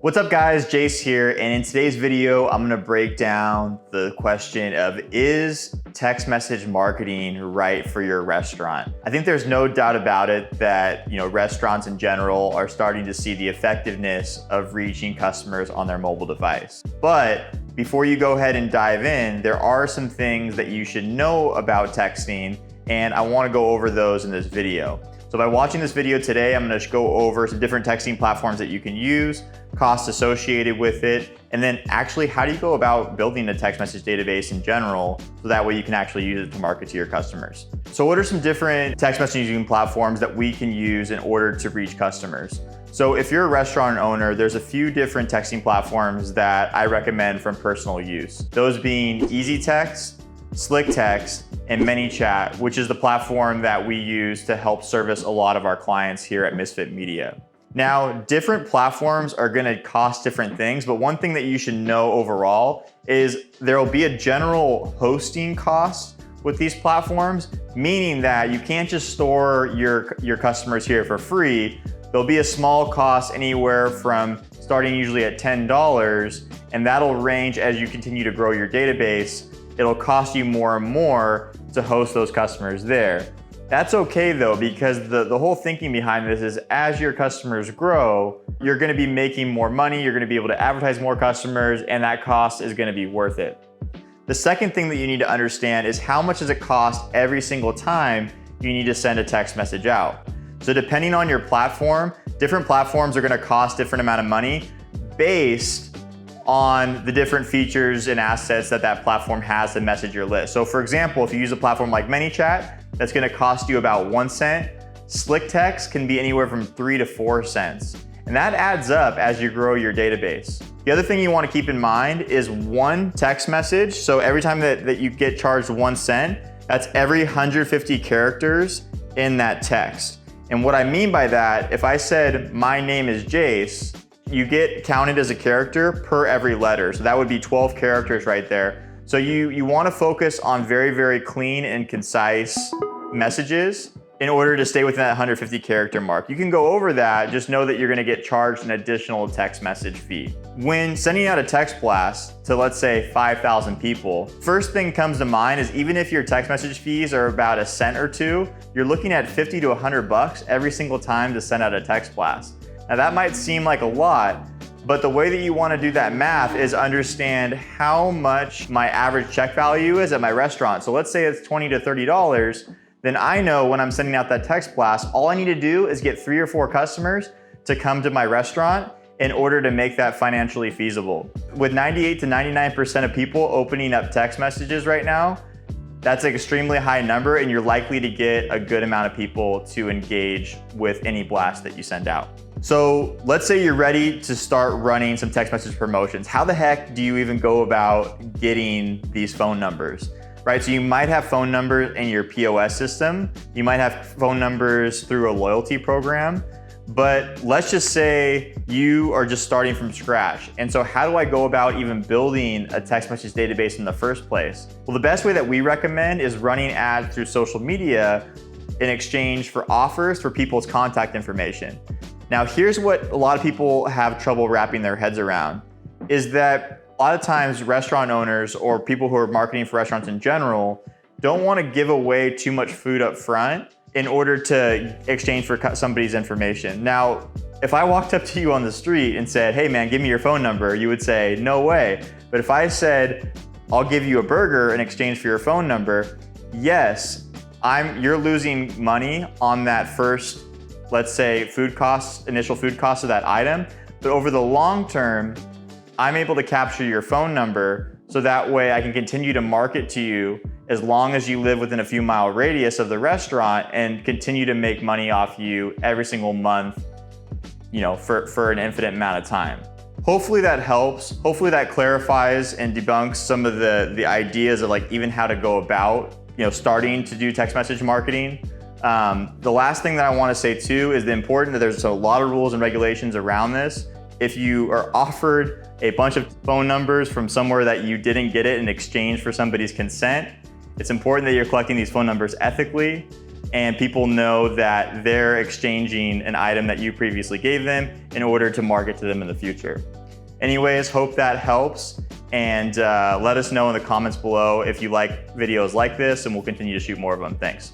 What's up guys, Jace here, and in today's video, I'm gonna break down the question of, is text message marketing right for your restaurant? I think there's no doubt about it that restaurants in general are starting to see the effectiveness of reaching customers on their mobile device. But before you go ahead and dive in, there are some things that you should know about texting, and I wanna go over those in this video. So by watching this video today, I'm gonna go over some different texting platforms that you can use, costs associated with it, and then actually how do you go about building a text message database in general so that way you can actually use it to market to your customers. So what are some different text messaging platforms that we can use in order to reach customers? So if you're a restaurant owner, there's a few different texting platforms that I recommend from personal use. Those being Easy Text, Slick Text, and ManyChat, which is the platform that we use to help service a lot of our clients here at Misfit Media. Now, different platforms are gonna cost different things, but one thing that you should know overall is there'll be a general hosting cost with these platforms, meaning that you can't just store your customers here for free. There'll be a small cost anywhere from starting usually at $10, and that'll range as you continue to grow your database. It'll cost you more and more to host those customers there. That's okay though, because the whole thinking behind this is as your customers grow, you're gonna be making more money, you're gonna be able to advertise more customers, and that cost is gonna be worth it. The second thing that you need to understand is how much does it cost every single time you need to send a text message out. So depending on your platform, different platforms are gonna cost different amount of money based on the different features and assets that platform has to message your list. So for example, if you use a platform like ManyChat, that's gonna cost you about 1 cent. Slick Text can be anywhere from 3 to 4 cents. And that adds up as you grow your database. The other thing you wanna keep in mind is one text message. So every time that you get charged 1 cent, that's every 150 characters in that text. And what I mean by that, if I said, my name is Jace, you get counted as a character per every letter. So that would be 12 characters right there. So you want to focus on very, very clean and concise messages in order to stay within that 150 character mark. You can go over that, just know that you're going to get charged an additional text message fee. When sending out a text blast to, let's say, 5,000 people, first thing comes to mind is even if your text message fees are about a cent or two, you're looking at 50 to 100 bucks every single time to send out a text blast. Now that might seem like a lot, but the way that you want to do that math is understand how much my average check value is at my restaurant. So let's say it's $20 to $30, then I know when I'm sending out that text blast, all I need to do is get 3 or 4 customers to come to my restaurant in order to make that financially feasible. With 98 to 99% of people opening up text messages right now, that's an extremely high number, and you're likely to get a good amount of people to engage with any blast that you send out. So let's say you're ready to start running some text message promotions. How the heck do you even go about getting these phone numbers, right? So you might have phone numbers in your POS system. You might have phone numbers through a loyalty program, but let's just say you are just starting from scratch. And so how do I go about even building a text message database in the first place? Well, the best way that we recommend is running ads through social media in exchange for offers for people's contact information. Now, here's what a lot of people have trouble wrapping their heads around, is that a lot of times restaurant owners or people who are marketing for restaurants in general don't want to give away too much food up front in order to exchange for somebody's information. Now, if I walked up to you on the street and said, hey man, give me your phone number, you would say, no way. But if I said, I'll give you a burger in exchange for your phone number, yes, you're losing money on that first, let's say, initial food costs of that item. But over the long term, I'm able to capture your phone number so that way I can continue to market to you as long as you live within a few mile radius of the restaurant and continue to make money off you every single month, for an infinite amount of time. Hopefully that helps. Hopefully that clarifies and debunks some of the ideas of like even how to go about, starting to do text message marketing. The last thing that I want to say too is that there's a lot of rules and regulations around this. If you are offered a bunch of phone numbers from somewhere that you didn't get it in exchange for somebody's consent, it's important that you're collecting these phone numbers ethically and people know that they're exchanging an item that you previously gave them in order to market to them in the future. Anyways, hope that helps, and let us know in the comments below if you like videos like this, and we'll continue to shoot more of them. Thanks.